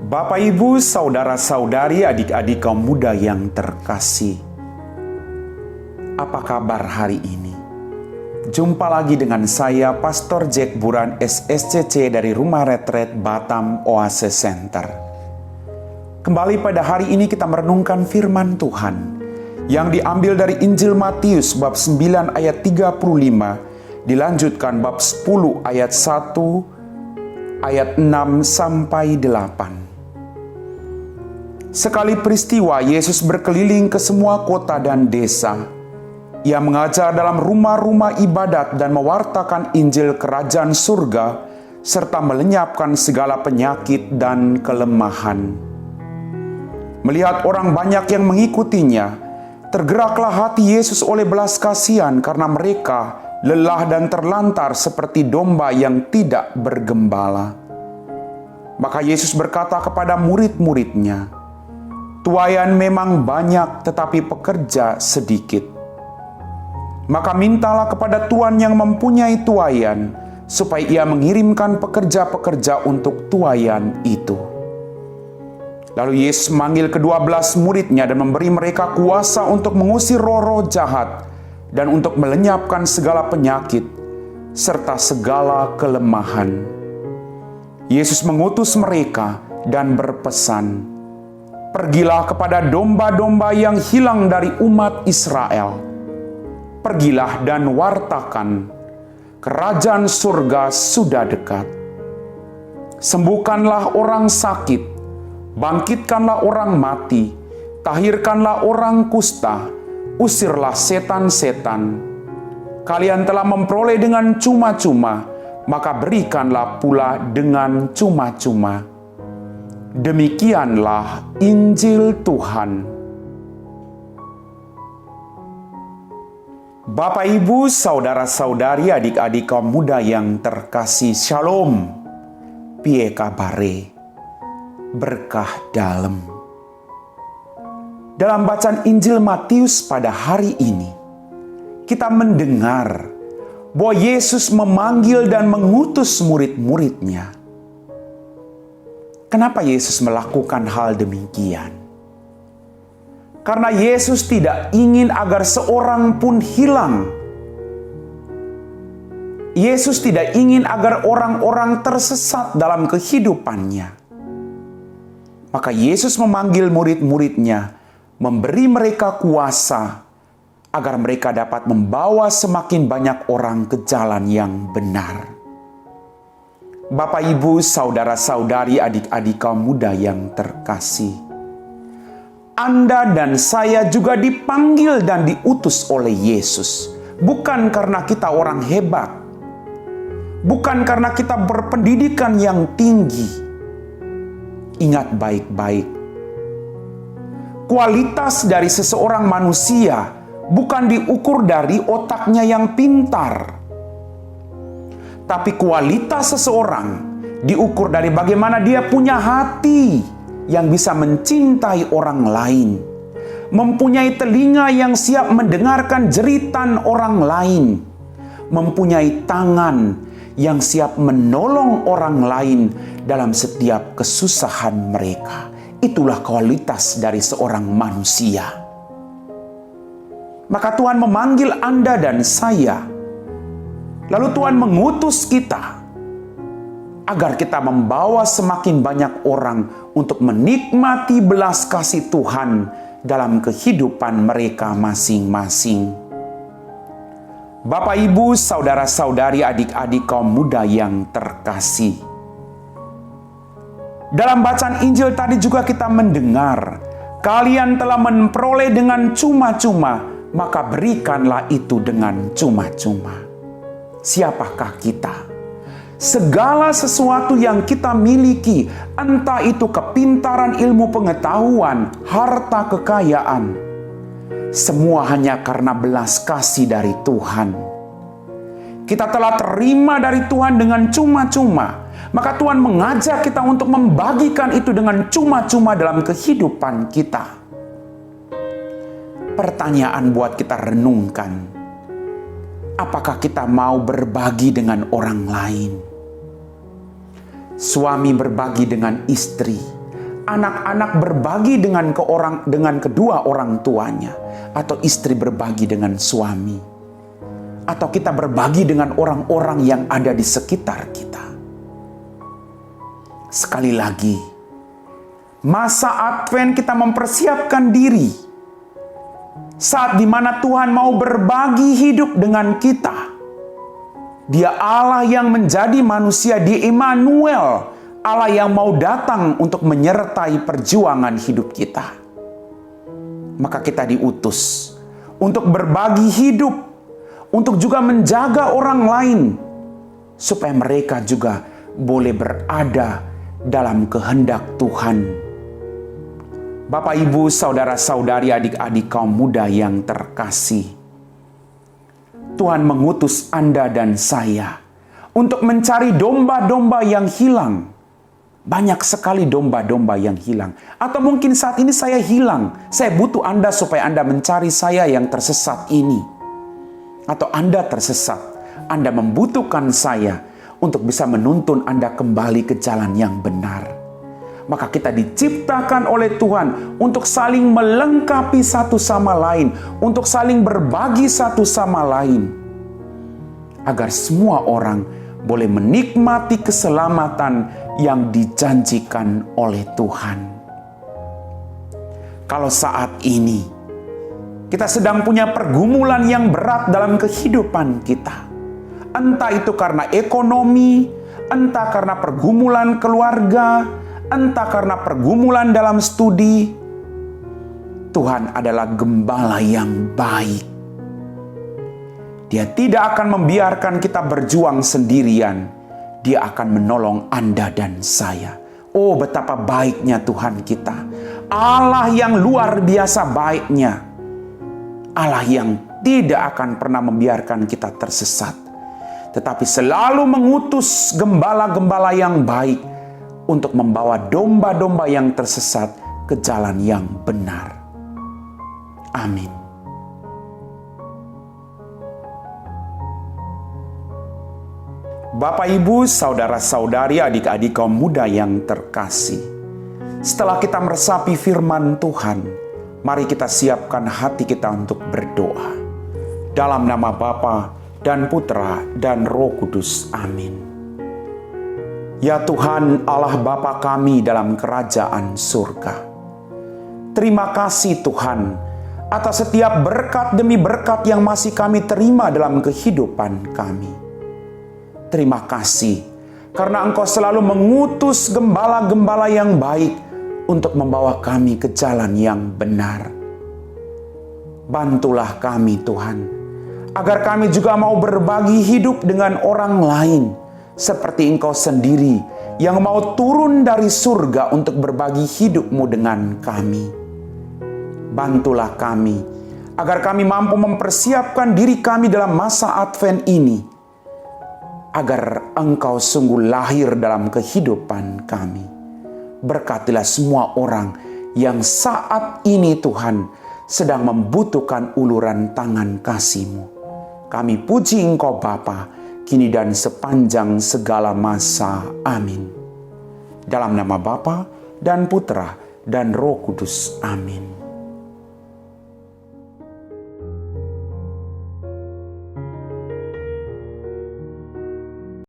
Bapak, Ibu, saudara-saudari, adik-adik kaum muda yang terkasih. Apa kabar hari ini? Jumpa lagi dengan saya, Pastor Jack Buran SSCC dari Rumah Retret Batam Oasis Center. Kembali pada hari ini kita merenungkan firman Tuhan yang diambil dari Injil Matius bab 9 ayat 35, dilanjutkan bab 10 ayat 1, ayat 6 sampai 8. Sekali peristiwa, Yesus berkeliling ke semua kota dan desa. Ia mengajar dalam rumah-rumah ibadat dan mewartakan Injil Kerajaan Surga, serta melenyapkan segala penyakit dan kelemahan. Melihat orang banyak yang mengikutinya, tergeraklah hati Yesus oleh belas kasihan karena mereka lelah dan terlantar seperti domba yang tidak bergembala. Maka Yesus berkata kepada murid-muridnya, "Tuaian memang banyak, tetapi pekerja sedikit. Maka mintalah kepada Tuhan yang mempunyai tuaian, supaya ia mengirimkan pekerja-pekerja untuk tuaian itu." Lalu Yesus memanggil ke-12 muridnya dan memberi mereka kuasa untuk mengusir roh-roh jahat dan untuk melenyapkan segala penyakit serta segala kelemahan. Yesus mengutus mereka dan berpesan, "Pergilah kepada domba-domba yang hilang dari umat Israel. Pergilah dan wartakan, kerajaan surga sudah dekat. Sembuhkanlah orang sakit, bangkitkanlah orang mati, tahirkanlah orang kusta, usirlah setan-setan. Kalian telah memperoleh dengan cuma-cuma, maka berikanlah pula dengan cuma-cuma." Demikianlah Injil Tuhan. Bapak, Ibu, saudara-saudari, adik-adik kaum muda yang terkasih, Shalom. Piye kabare? Berkah dalem. Dalam bacaan Injil Matius pada hari ini, kita mendengar bahwa Yesus memanggil dan mengutus murid-muridnya. Kenapa Yesus melakukan hal demikian? Karena Yesus tidak ingin agar seorang pun hilang. Yesus tidak ingin agar orang-orang tersesat dalam kehidupannya. Maka Yesus memanggil murid-muridnya, memberi mereka kuasa agar mereka dapat membawa semakin banyak orang ke jalan yang benar. Bapak, Ibu, saudara-saudari, adik-adik kaum muda yang terkasih, Anda dan saya juga dipanggil dan diutus oleh Yesus. Bukan karena kita orang hebat, bukan karena kita berpendidikan yang tinggi. Ingat baik-baik, kualitas dari seseorang manusia bukan diukur dari otaknya yang pintar, tapi kualitas seseorang diukur dari bagaimana dia punya hati yang bisa mencintai orang lain, mempunyai telinga yang siap mendengarkan jeritan orang lain, mempunyai tangan yang siap menolong orang lain dalam setiap kesusahan mereka. Itulah kualitas dari seorang manusia. Maka Tuhan memanggil Anda dan saya. Lalu Tuhan mengutus kita agar kita membawa semakin banyak orang untuk menikmati belas kasih Tuhan dalam kehidupan mereka masing-masing. Bapak, Ibu, saudara-saudari, adik-adik kaum muda yang terkasih. Dalam bacaan Injil tadi juga kita mendengar, "Kalian telah memperoleh dengan cuma-cuma, maka berikanlah itu dengan cuma-cuma." Siapakah kita? Segala sesuatu yang kita miliki, entah itu kepintaran, ilmu pengetahuan, harta kekayaan, semua hanya karena belas kasih dari Tuhan. Kita telah terima dari Tuhan dengan cuma-cuma, maka Tuhan mengajak kita untuk membagikan itu dengan cuma-cuma dalam kehidupan kita. Pertanyaan buat kita renungkan, apakah kita mau berbagi dengan orang lain? Suami berbagi dengan istri, anak-anak berbagi dengan kedua orang tuanya, atau istri berbagi dengan suami, atau kita berbagi dengan orang-orang yang ada di sekitar kita. Sekali lagi, masa Advent kita mempersiapkan diri saat dimana Tuhan mau berbagi hidup dengan kita. Dia Allah yang menjadi manusia, Dia Immanuel, Allah yang mau datang untuk menyertai perjuangan hidup kita. Maka kita diutus untuk berbagi hidup, untuk juga menjaga orang lain, supaya mereka juga boleh berada dalam kehendak Tuhan. Bapak, Ibu, saudara-saudari, adik-adik kaum muda yang terkasih, Tuhan mengutus Anda dan saya untuk mencari domba-domba yang hilang. Banyak sekali domba-domba yang hilang. Atau mungkin saat ini saya hilang. Saya butuh Anda supaya Anda mencari saya yang tersesat ini. Atau Anda tersesat. Anda membutuhkan saya untuk bisa menuntun Anda kembali ke jalan yang benar. Maka kita diciptakan oleh Tuhan untuk saling melengkapi satu sama lain, untuk saling berbagi satu sama lain, agar semua orang boleh menikmati keselamatan yang dijanjikan oleh Tuhan. Kalau saat ini kita sedang punya pergumulan yang berat dalam kehidupan kita, entah itu karena ekonomi, entah karena pergumulan keluarga, entah karena pergumulan dalam studi, Tuhan adalah gembala yang baik. Dia tidak akan membiarkan kita berjuang sendirian. Dia akan menolong Anda dan saya. Oh, betapa baiknya Tuhan kita. Allah yang luar biasa baiknya. Allah yang tidak akan pernah membiarkan kita tersesat, tetapi selalu mengutus gembala-gembala yang baik untuk membawa domba-domba yang tersesat ke jalan yang benar. Amin. Bapak, Ibu, saudara-saudari, adik-adik kaum muda yang terkasih, setelah kita meresapi firman Tuhan, mari kita siapkan hati kita untuk berdoa. Dalam nama Bapa dan Putra dan Roh Kudus. Amin. Ya Tuhan, Allah Bapa kami dalam kerajaan surga, terima kasih Tuhan atas setiap berkat demi berkat yang masih kami terima dalam kehidupan kami. Terima kasih karena Engkau selalu mengutus gembala-gembala yang baik untuk membawa kami ke jalan yang benar. Bantulah kami Tuhan, agar kami juga mau berbagi hidup dengan orang lain, seperti Engkau sendiri yang mau turun dari surga untuk berbagi hidup-Mu dengan kami. Bantulah kami, agar kami mampu mempersiapkan diri kami dalam masa Advent ini, agar Engkau sungguh lahir dalam kehidupan kami. Berkatilah semua orang yang saat ini Tuhan sedang membutuhkan uluran tangan kasih-Mu. Kami puji Engkau Bapa, kini dan sepanjang segala masa. Amin. Dalam nama Bapa dan Putra dan Roh Kudus. Amin.